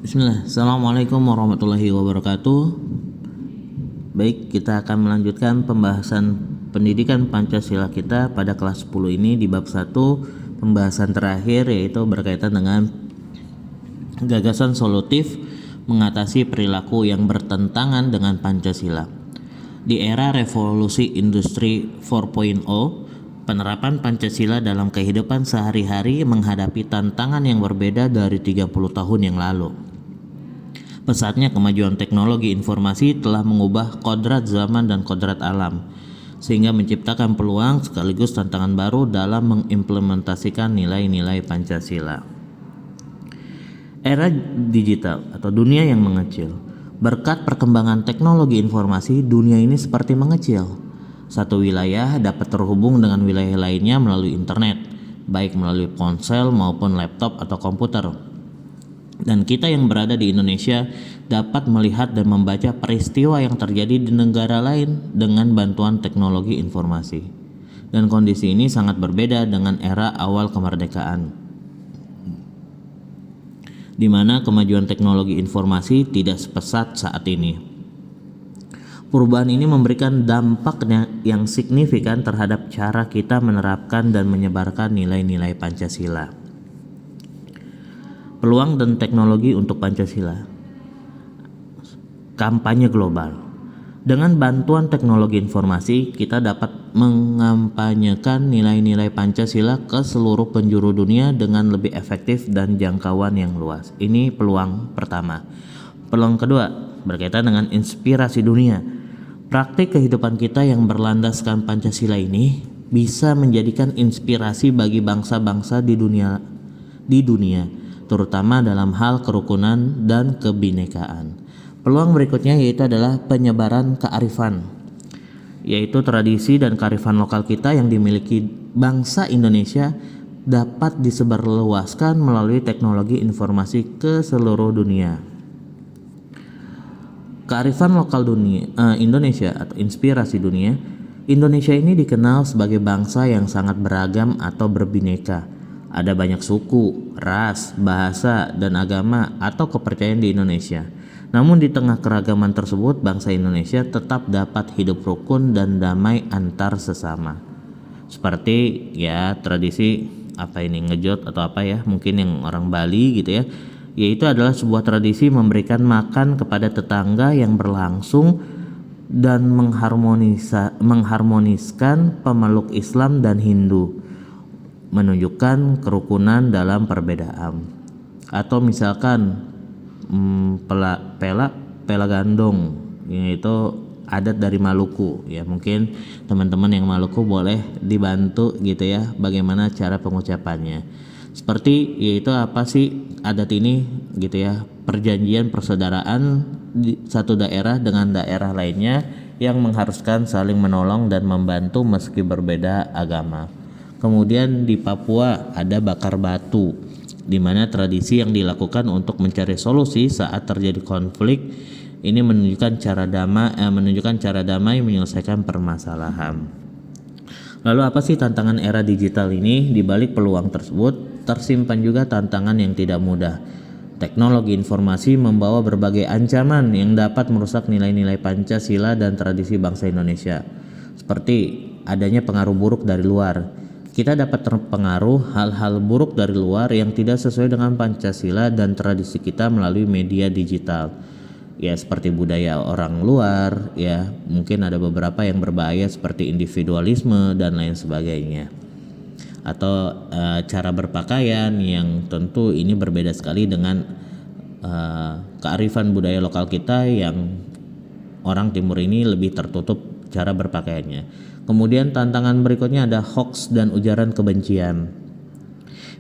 Bismillah, Assalamualaikum warahmatullahi wabarakatuh. Baik, kita akan melanjutkan pembahasan pendidikan Pancasila kita pada kelas 10 ini di bab 1, pembahasan terakhir yaitu berkaitan dengan gagasan solutif mengatasi perilaku yang bertentangan dengan Pancasila. Di era revolusi industri 4.0, penerapan Pancasila dalam kehidupan sehari-hari menghadapi tantangan yang berbeda dari 30 tahun yang lalu. Pesatnya kemajuan teknologi informasi telah mengubah kodrat zaman dan kodrat alam, sehingga menciptakan peluang sekaligus tantangan baru dalam mengimplementasikan nilai-nilai Pancasila. Era digital atau dunia yang mengecil. Berkat perkembangan teknologi informasi, dunia ini seperti mengecil. Satu wilayah dapat terhubung dengan wilayah lainnya melalui internet, baik melalui ponsel maupun laptop atau komputer. Dan kita yang berada di Indonesia dapat melihat dan membaca peristiwa yang terjadi di negara lain dengan bantuan teknologi informasi. Dan kondisi ini sangat berbeda dengan era awal kemerdekaan, di mana kemajuan teknologi informasi tidak sepesat saat ini. Perubahan ini memberikan dampak yang signifikan terhadap cara kita menerapkan dan menyebarkan nilai-nilai Pancasila. Peluang dan teknologi untuk Pancasila. Kampanye global. Dengan bantuan teknologi informasi, kita dapat mengampanyekan nilai-nilai Pancasila ke seluruh penjuru dunia dengan lebih efektif dan jangkauan yang luas. Ini peluang pertama. Peluang kedua berkaitan dengan inspirasi dunia. Praktik kehidupan kita yang berlandaskan Pancasila ini bisa menjadikan inspirasi bagi bangsa-bangsa di dunia, terutama dalam hal kerukunan dan kebinekaan. Peluang berikutnya yaitu adalah penyebaran kearifan, yaitu tradisi dan kearifan lokal kita yang dimiliki bangsa Indonesia dapat disebarluaskan melalui teknologi informasi ke seluruh dunia. Kearifan lokal Indonesia atau inspirasi dunia. Indonesia ini dikenal sebagai bangsa yang sangat beragam atau berbineka. Ada banyak suku, ras, bahasa, dan agama atau kepercayaan di Indonesia. Namun di tengah keragaman tersebut, bangsa Indonesia tetap dapat hidup rukun dan damai antar sesama. Seperti tradisi ngejot atau mungkin yang orang Bali gitu ya. Yaitu adalah sebuah tradisi memberikan makan kepada tetangga yang berlangsung dan mengharmoniskan pemeluk Islam dan Hindu, menunjukkan kerukunan dalam perbedaan. Atau misalkan pela gandong, yaitu adat dari Maluku ya. Mungkin teman-teman yang Maluku boleh dibantu gitu ya bagaimana cara pengucapannya. Seperti yaitu apa sih adat ini gitu ya, perjanjian persaudaraan di satu daerah dengan daerah lainnya yang mengharuskan saling menolong dan membantu meski berbeda agama. Kemudian di Papua ada bakar batu, di mana tradisi yang dilakukan untuk mencari solusi saat terjadi konflik. Ini menunjukkan cara damai menyelesaikan permasalahan. Lalu apa sih tantangan era digital ini? Di balik peluang tersebut tersimpan juga tantangan yang tidak mudah. Teknologi informasi membawa berbagai ancaman yang dapat merusak nilai-nilai Pancasila dan tradisi bangsa Indonesia. Seperti adanya pengaruh buruk dari luar. Kita dapat terpengaruh hal-hal buruk dari luar yang tidak sesuai dengan Pancasila dan tradisi kita melalui media digital. Ya seperti budaya orang luar, ya mungkin ada beberapa yang berbahaya seperti individualisme dan lain sebagainya. Atau cara berpakaian yang tentu ini berbeda sekali dengan kearifan budaya lokal kita yang orang timur ini lebih tertutup cara berpakaiannya. Kemudian tantangan berikutnya ada hoax dan ujaran kebencian.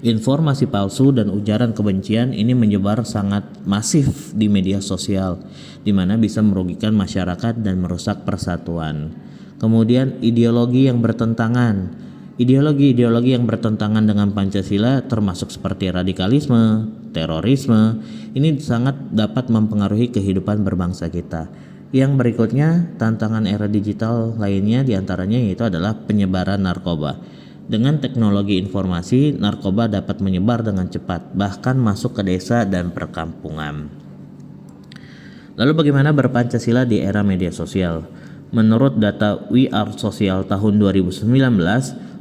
Informasi palsu dan ujaran kebencian ini menyebar sangat masif di media sosial, di mana bisa merugikan masyarakat dan merusak persatuan. Kemudian ideologi yang bertentangan. Ideologi yang bertentangan dengan Pancasila termasuk seperti radikalisme, terorisme, ini sangat dapat mempengaruhi kehidupan berbangsa kita. Yang berikutnya, tantangan era digital lainnya diantaranya yaitu adalah penyebaran narkoba. Dengan teknologi informasi, narkoba dapat menyebar dengan cepat, bahkan masuk ke desa dan perkampungan. Lalu bagaimana berpancasila di era media sosial? Menurut data We Are Social tahun 2019,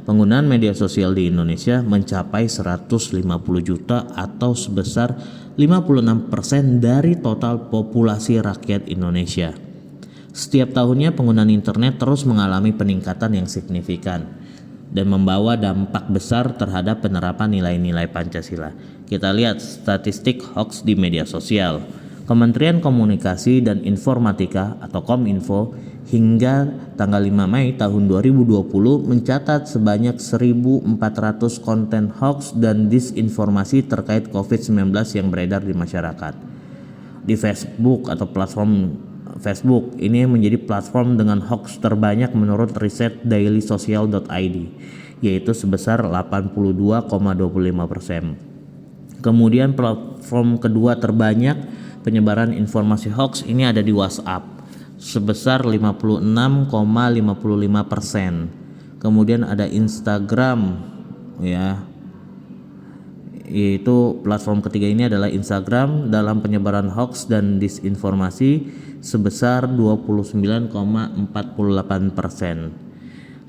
penggunaan media sosial di Indonesia mencapai 150 juta atau sebesar 56% dari total populasi rakyat Indonesia. Setiap tahunnya penggunaan internet terus mengalami peningkatan yang signifikan dan membawa dampak besar terhadap penerapan nilai-nilai Pancasila. Kita lihat statistik hoax di media sosial. Kementerian Komunikasi dan Informatika atau Kominfo hingga tanggal 5 Mei tahun 2020 mencatat sebanyak 1.400 konten hoax dan disinformasi terkait COVID-19 yang beredar di masyarakat. Di Facebook atau platform Facebook ini menjadi platform dengan hoax terbanyak menurut riset dailysocial.id, yaitu sebesar 82,25%. Kemudian platform kedua terbanyak penyebaran informasi hoax ini ada di WhatsApp sebesar 56,55%. Kemudian ada Instagram, ya, yaitu platform ketiga ini adalah Instagram dalam penyebaran hoax dan disinformasi sebesar 29,48%.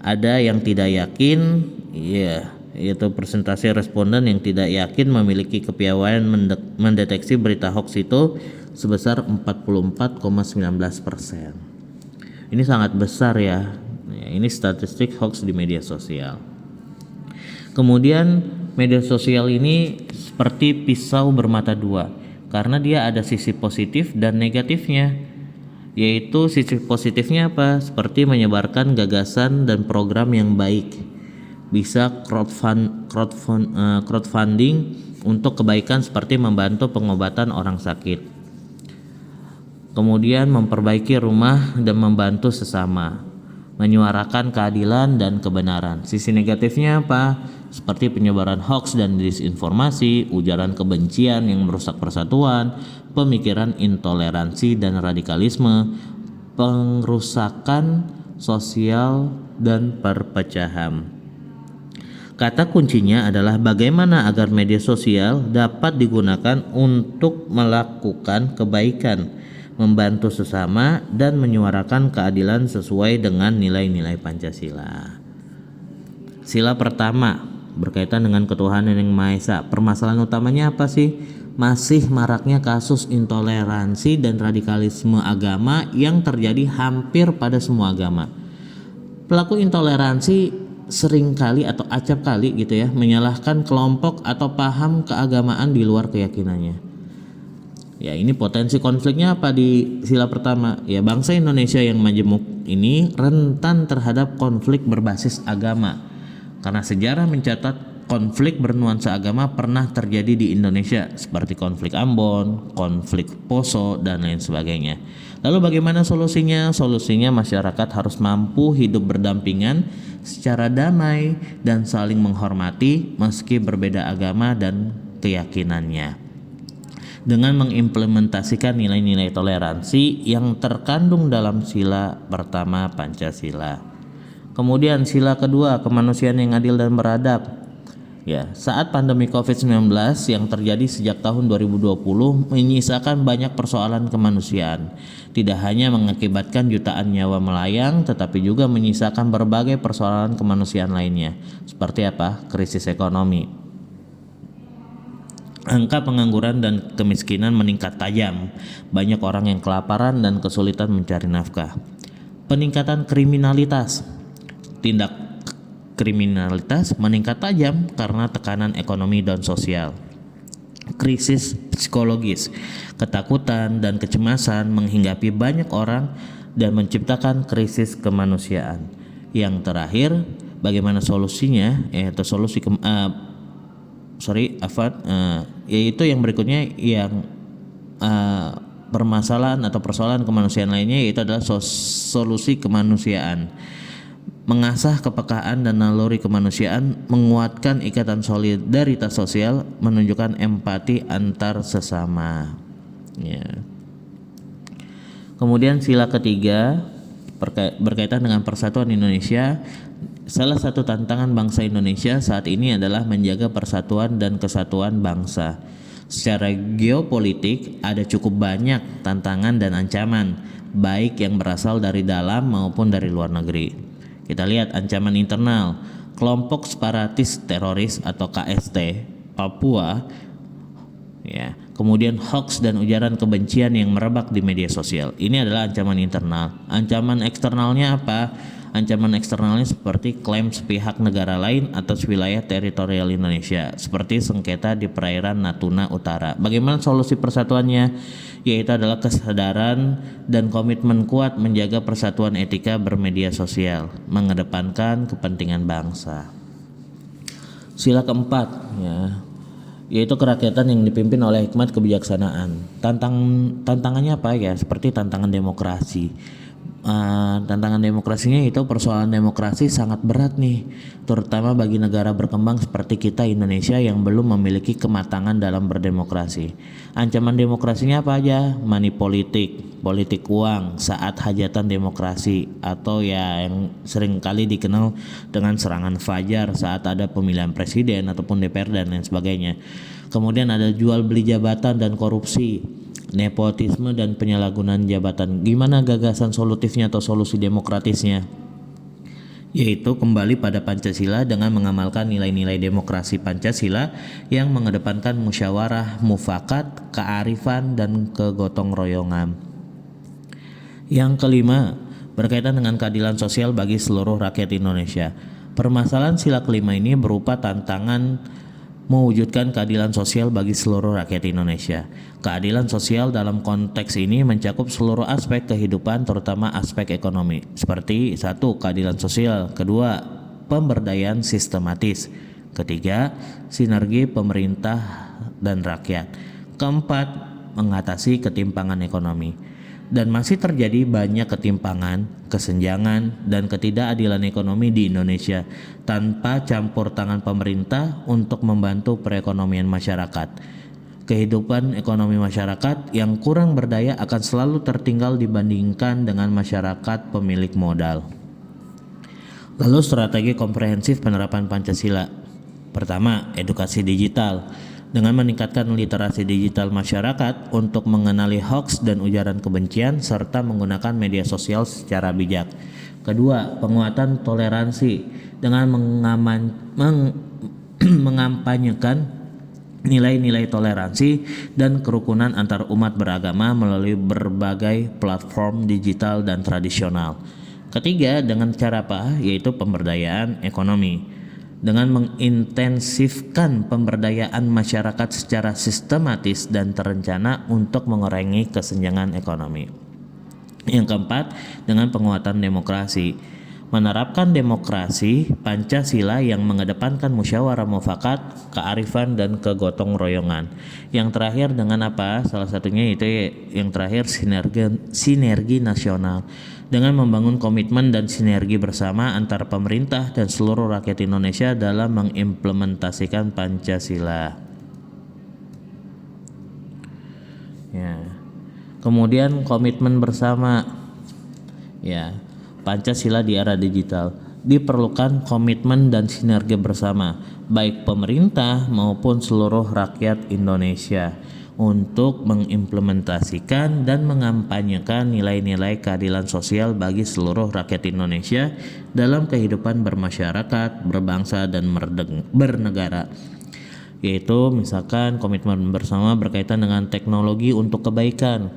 Ada yang tidak yakin, ya, yaitu persentase responden yang tidak yakin memiliki kepiawaian mendeteksi berita hoax itu sebesar 44,19%. Ini sangat besar ya. Ini statistik hoax di media sosial. Kemudian media sosial ini seperti pisau bermata dua karena dia ada sisi positif dan negatifnya. Yaitu sisi positifnya apa? Seperti menyebarkan gagasan dan program yang baik. Bisa crowdfunding untuk kebaikan seperti membantu pengobatan orang sakit. Kemudian memperbaiki rumah dan membantu sesama. Menyuarakan keadilan dan kebenaran. Sisi negatifnya apa? Seperti penyebaran hoax dan disinformasi, ujaran kebencian yang merusak persatuan, pemikiran intoleransi dan radikalisme, pengrusakan sosial dan perpecahan. Kata kuncinya adalah bagaimana agar media sosial dapat digunakan untuk melakukan kebaikan, membantu sesama, dan menyuarakan keadilan sesuai dengan nilai-nilai Pancasila. Sila pertama berkaitan dengan ketuhanan yang Maha Esa. Permasalahan utamanya apa sih? Masih maraknya kasus intoleransi dan radikalisme agama yang terjadi hampir pada semua agama. Pelaku intoleransi seringkali atau acap kali gitu ya menyalahkan kelompok atau paham keagamaan di luar keyakinannya. Ya, ini potensi konfliknya apa di sila pertama? Ya, bangsa Indonesia yang majemuk ini rentan terhadap konflik berbasis agama. Karena sejarah mencatat konflik bernuansa agama pernah terjadi di Indonesia seperti konflik Ambon, konflik Poso, dan lain sebagainya. Lalu bagaimana solusinya? Solusinya masyarakat harus mampu hidup berdampingan secara damai dan saling menghormati meski berbeda agama dan keyakinannya. Dengan mengimplementasikan nilai-nilai toleransi yang terkandung dalam sila pertama Pancasila. Kemudian sila kedua, kemanusiaan yang adil dan beradab. Ya, saat pandemi COVID-19 yang terjadi sejak tahun 2020 menyisakan banyak persoalan kemanusiaan. Tidak hanya mengakibatkan jutaan nyawa melayang, tetapi juga menyisakan berbagai persoalan kemanusiaan lainnya. Seperti apa? Krisis ekonomi. Angka pengangguran dan kemiskinan meningkat tajam. Banyak orang yang kelaparan dan kesulitan mencari nafkah. Peningkatan kriminalitas. Tindak kriminalitas meningkat tajam karena tekanan ekonomi dan sosial. Krisis psikologis. Ketakutan dan kecemasan menghinggapi banyak orang dan menciptakan krisis kemanusiaan. Yang terakhir, bagaimana solusinya? Yaitu yang berikutnya yang permasalahan atau persoalan kemanusiaan lainnya, yaitu adalah solusi kemanusiaan. Mengasah kepekaan dan naluri kemanusiaan, menguatkan ikatan solidaritas sosial, menunjukkan empati antar sesama. Ya. Kemudian sila ketiga berkaitan dengan persatuan Indonesia. salah satu tantangan bangsa Indonesia saat ini adalah menjaga persatuan dan kesatuan bangsa. Secara geopolitik ada cukup banyak tantangan dan ancaman, baik yang berasal dari dalam maupun dari luar negeri. Kita lihat ancaman internal, kelompok separatis teroris atau KST Papua, ya. Kemudian hoax dan ujaran kebencian yang merebak di media sosial. Ini adalah ancaman internal. Ancaman eksternalnya apa? Ancaman eksternalnya seperti klaim sepihak negara lain atas wilayah teritorial Indonesia, seperti sengketa di perairan Natuna Utara. Bagaimana solusi persatuannya? Yaitu adalah kesadaran dan komitmen kuat menjaga persatuan etika bermedia sosial, mengedepankan kepentingan bangsa. Sila keempat, ya, yaitu kerakyatan yang dipimpin oleh hikmat kebijaksanaan. Tantangannya apa ya? Seperti tantangan demokrasi. Tantangan demokrasinya itu persoalan demokrasi sangat berat nih, terutama bagi negara berkembang seperti kita Indonesia yang belum memiliki kematangan dalam berdemokrasi. Ancaman demokrasinya apa aja? Money politik, politik uang saat hajatan demokrasi, atau ya yang sering kali dikenal dengan serangan fajar saat ada pemilihan presiden ataupun DPR dan lain sebagainya. Kemudian ada jual beli jabatan dan korupsi, nepotisme dan penyalahgunaan jabatan. Gimana gagasan solutifnya atau solusi demokratisnya? Yaitu kembali pada Pancasila dengan mengamalkan nilai-nilai demokrasi Pancasila yang mengedepankan musyawarah, mufakat, kearifan, dan kegotong royongan. Yang kelima, berkaitan dengan keadilan sosial bagi seluruh rakyat Indonesia. Permasalahan sila kelima ini berupa tantangan mewujudkan keadilan sosial bagi seluruh rakyat Indonesia. Keadilan sosial dalam konteks ini mencakup seluruh aspek kehidupan, terutama aspek ekonomi, seperti 1. Keadilan sosial, 2. Pemberdayaan sistematis, 3. Sinergi pemerintah dan rakyat, 4. Mengatasi ketimpangan ekonomi. Dan masih terjadi banyak ketimpangan, kesenjangan, dan ketidakadilan ekonomi di Indonesia tanpa campur tangan pemerintah untuk membantu perekonomian masyarakat. Kehidupan ekonomi masyarakat yang kurang berdaya akan selalu tertinggal dibandingkan dengan masyarakat pemilik modal. Lalu strategi komprehensif penerapan Pancasila. Pertama, edukasi digital. Dengan meningkatkan literasi digital masyarakat untuk mengenali hoaks dan ujaran kebencian serta menggunakan media sosial secara bijak. Kedua, penguatan toleransi dengan mengampanyekan nilai-nilai toleransi dan kerukunan antar umat beragama melalui berbagai platform digital dan tradisional. Ketiga, dengan cara apa? Yaitu pemberdayaan ekonomi. Dengan mengintensifkan pemberdayaan masyarakat secara sistematis dan terencana untuk mengurangi kesenjangan ekonomi. Yang keempat, dengan penguatan demokrasi. Menerapkan demokrasi Pancasila yang mengedepankan musyawarah mufakat, kearifan, dan kegotong royongan. Yang terakhir dengan apa? Salah satunya itu yang terakhir sinergi nasional. Dengan membangun komitmen dan sinergi bersama antara pemerintah dan seluruh rakyat Indonesia dalam mengimplementasikan Pancasila. Ya. Kemudian komitmen bersama. Ya, Pancasila di era digital. Diperlukan komitmen dan sinergi bersama baik pemerintah maupun seluruh rakyat Indonesia untuk mengimplementasikan dan mengampanyekan nilai-nilai keadilan sosial bagi seluruh rakyat Indonesia dalam kehidupan bermasyarakat, berbangsa, dan bernegara. Yaitu misalkan komitmen bersama berkaitan dengan teknologi untuk kebaikan,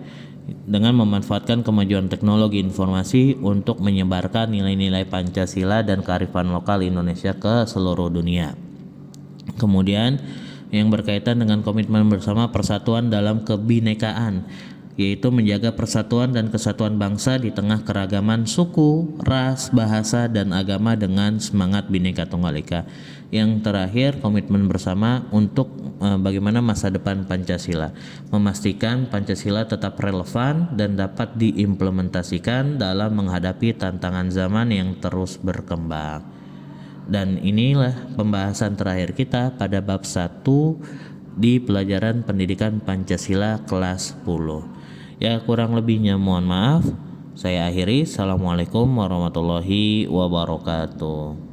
dengan memanfaatkan kemajuan teknologi informasi untuk menyebarkan nilai-nilai Pancasila dan kearifan lokal Indonesia ke seluruh dunia. Kemudian yang berkaitan dengan komitmen bersama persatuan dalam kebinekaan, yaitu menjaga persatuan dan kesatuan bangsa di tengah keragaman suku, ras, bahasa, dan agama dengan semangat Bhinneka Tunggal Ika. Yang terakhir, komitmen bersama untuk bagaimana masa depan Pancasila, memastikan Pancasila tetap relevan dan dapat diimplementasikan dalam menghadapi tantangan zaman yang terus berkembang. Dan inilah pembahasan terakhir kita pada bab 1 di pelajaran pendidikan Pancasila kelas 10. Ya, kurang lebihnya mohon maaf. Saya akhiri. Assalamualaikum warahmatullahi wabarakatuh.